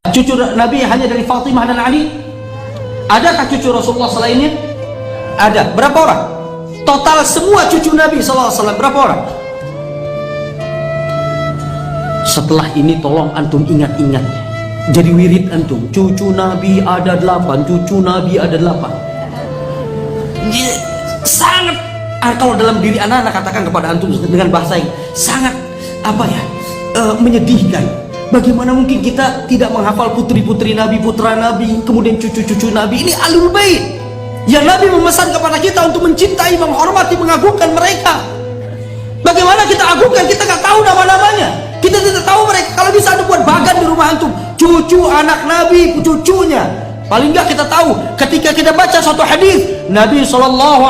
Cucu Nabi hanya dari Fatimah dan Ali? Adakah cucu Rasulullah selainnya? Ada. Berapa orang? Total semua cucu Nabi SAW berapa orang? Setelah ini tolong antum ingat-ingat, jadi wirid antum. Cucu Nabi ada 8, cucu Nabi ada 8. Sangat, kalau dalam diri anak-anak katakan kepada antum dengan bahasa yang sangat menyedihkan. Bagaimana mungkin kita tidak menghafal putri-putri Nabi, putra Nabi, kemudian cucu-cucu Nabi? Ini Ahlul Bait yang Nabi memesan kepada kita untuk mencintai, menghormati, mengagungkan mereka. Bagaimana kita agungkan? Kita nggak tahu nama-namanya, kita tidak tahu mereka. Kalau bisa ada buat bagan di rumah antum, cucu anak Nabi, cucunya. Paling nggak kita tahu ketika kita baca suatu hadis, Nabi SAW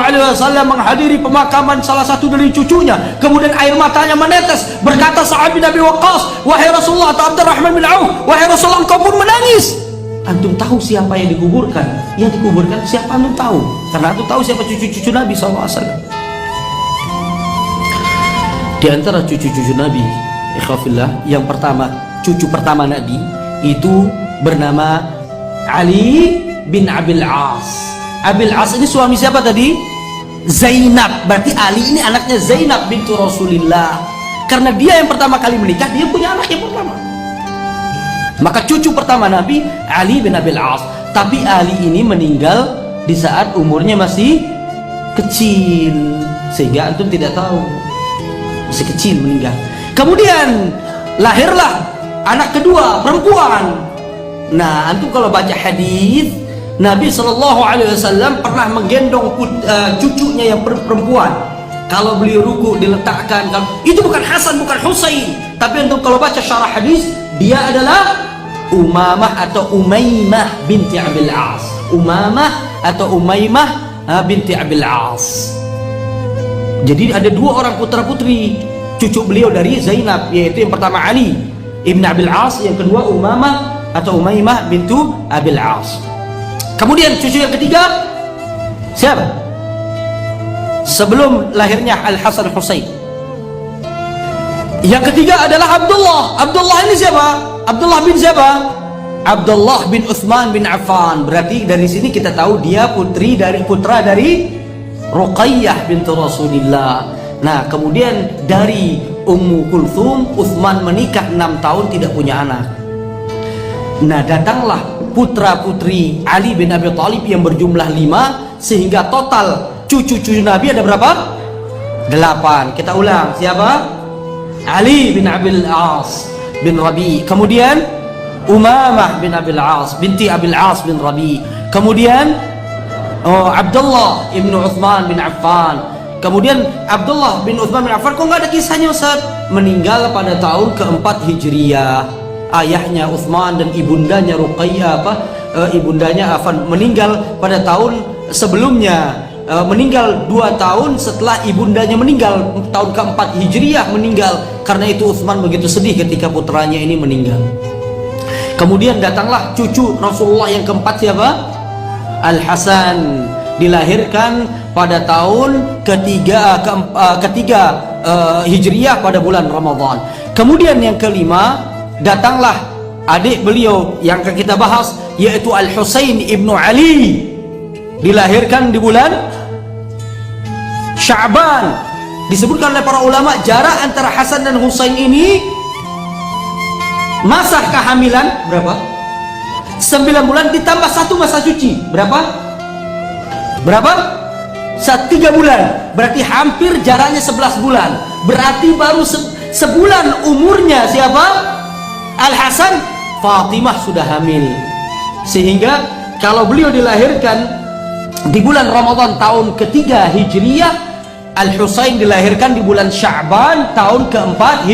menghadiri pemakaman salah satu dari cucunya, kemudian air matanya menetes. Berkata Sa'ad bin Abi Waqqas, wahai Rasulullah, atau Abdurrahman bin Auf, wahai Rasulullah, engkau pun menangis. Antum tahu siapa yang dikuburkan? Yang dikuburkan siapa antum tahu? Karena antum tahu siapa cucu-cucu Nabi SAW. Di antara cucu-cucu Nabi, ikhwafillah, yang pertama, cucu pertama Nabi itu bernama Ali bin Abil As. Abil As ini suami siapa tadi? Zainab. Berarti Ali ini anaknya Zainab bintu Rasulillah. Karena dia yang pertama kali menikah, dia punya anak yang pertama. Maka cucu pertama Nabi Ali bin Abil As. Tapi Ali ini meninggal di saat umurnya masih kecil, sehingga antum tidak tahu, masih kecil meninggal. Kemudian lahirlah anak kedua, perempuan. Nah, antum kalau baca hadis, Nabi SAW pernah menggendong cucunya yang perempuan. Kalau beliau ruku diletakkan, itu bukan Hasan, bukan Husain. Tapi antum kalau baca syarah hadis, dia adalah Umamah atau Umaymah binti Abil As. Umamah atau Umaymah binti Abil As. Jadi ada dua orang putra putri cucu beliau dari Zainab, yaitu yang pertama Ali ibn Abil As, yang kedua Umamah atau Umaymah bintu Abil As. Kemudian cucu yang ketiga siapa? Sebelum lahirnya Al-Hasan Husain, yang ketiga adalah Abdullah. Abdullah ini siapa? Abdullah bin siapa? Abdullah bin Uthman bin Affan. Berarti dari sini kita tahu dia putra dari Ruqayyah bintu Rasulillah. Nah, kemudian dari Ummu Kulthum, Uthman menikah 6 tahun tidak punya anak. Nah, datanglah putra-putri Ali bin Abi Thalib yang berjumlah 5, sehingga total cucu-cucu Nabi ada berapa? 8. Kita ulang, siapa? Ali bin Abil As bin Rabi, kemudian Umamah bin Abil As binti Abil As bin Rabi, kemudian Abdullah ibn Uthman bin Affan. Kemudian Abdullah bin Uthman bin Affan, kok nggak ada kisahnya Ustaz? Meninggal pada tahun keempat Hijriyah. Ayahnya Uthman dan ibundanya Ruqayyah ibundanya Affan meninggal pada tahun sebelumnya, meninggal 2 tahun setelah ibundanya meninggal, tahun keempat Hijriyah meninggal. Karena itu Uthman begitu sedih ketika putranya ini meninggal. Kemudian datanglah cucu Rasulullah yang keempat, siapa? Al-Hasan, dilahirkan pada tahun ketiga Hijriyah pada bulan Ramadan. Kemudian yang kelima, datanglah adik beliau yang akan kita bahas, yaitu Al-Husain ibnu Ali, dilahirkan di bulan Sya'ban. Disebutkan oleh para ulama, jarak antara Hasan dan Husain ini masa kehamilan berapa? 9 bulan ditambah 1 masa suci, berapa? 3 bulan. Berarti hampir jaraknya 11 bulan. Berarti baru sebulan umurnya siapa? Al-Hasan, Fatimah sudah hamil. Sehingga kalau beliau dilahirkan di bulan Ramadan tahun ketiga Hijriyah, Al-Husain dilahirkan di bulan Sya'ban tahun keempat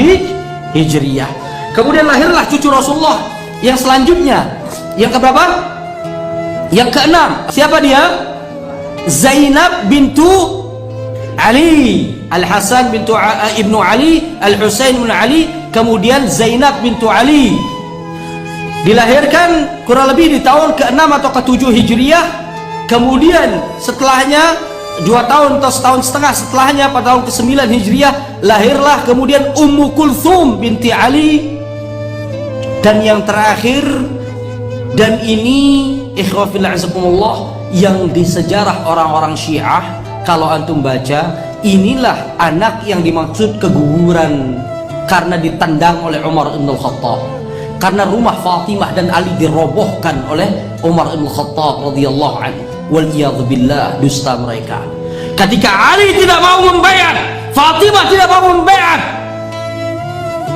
Hijriyah. Kemudian lahirlah cucu Rasulullah yang selanjutnya, yang keberapa? Yang keenam. Siapa dia? Zainab bintu Ali. Al-Hasan bintu ibnu Ali, Al-Husain bin Ali, kemudian Zainab bintu Ali. Dilahirkan kurang lebih di tahun ke-6 atau ke-7 Hijriyah. Kemudian setelahnya 2 tahun atau setahun setengah setelahnya pada tahun ke-9 Hijriyah lahirlah kemudian Ummu Kulthum binti Ali. Dan yang terakhir Dan ini ikhwafillah azakumullah yang di sejarah orang-orang Syiah, kalau antum baca, inilah anak yang dimaksud keguguran karena ditendang oleh Umar ibn Khattab, karena rumah Fatimah dan Ali dirobohkan oleh Umar ibn Khattab radhiyallahu anhu. Waliyadzubillah, dusta mereka. Ketika Ali tidak mau membayar, Fatimah tidak mau membayar,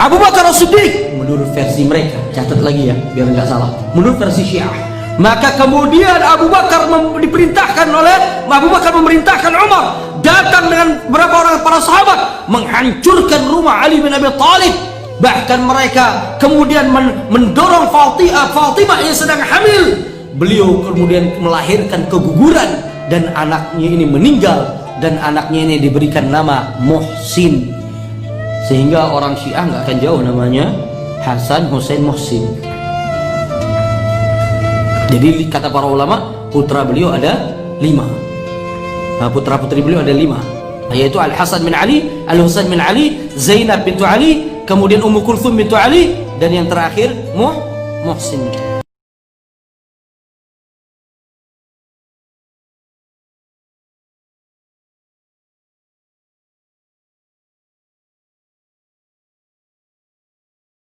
Abu Bakar As-Siddiq, menurut versi mereka, catat lagi ya biar nggak salah, menurut versi Syiah, maka kemudian Abu Bakar memerintahkan Umar datang dengan beberapa orang para sahabat menghancurkan rumah Ali bin Abi Thalib. Bahkan mereka kemudian mendorong Fatimah yang sedang hamil. Beliau kemudian melahirkan keguguran dan anaknya ini meninggal, dan anaknya ini diberikan nama Muhsin, sehingga orang Syiah nggak akan jauh namanya Hasan Hussein Muhsin. Jadi kata para ulama, putra beliau ada 5. Putra putri beliau ada 5, yaitu Al Hasan bin Ali, Al Husain bin Ali, Zainab bintu Ali, kemudian Ummu Kulthum bintu Ali, dan yang terakhir Muhsin.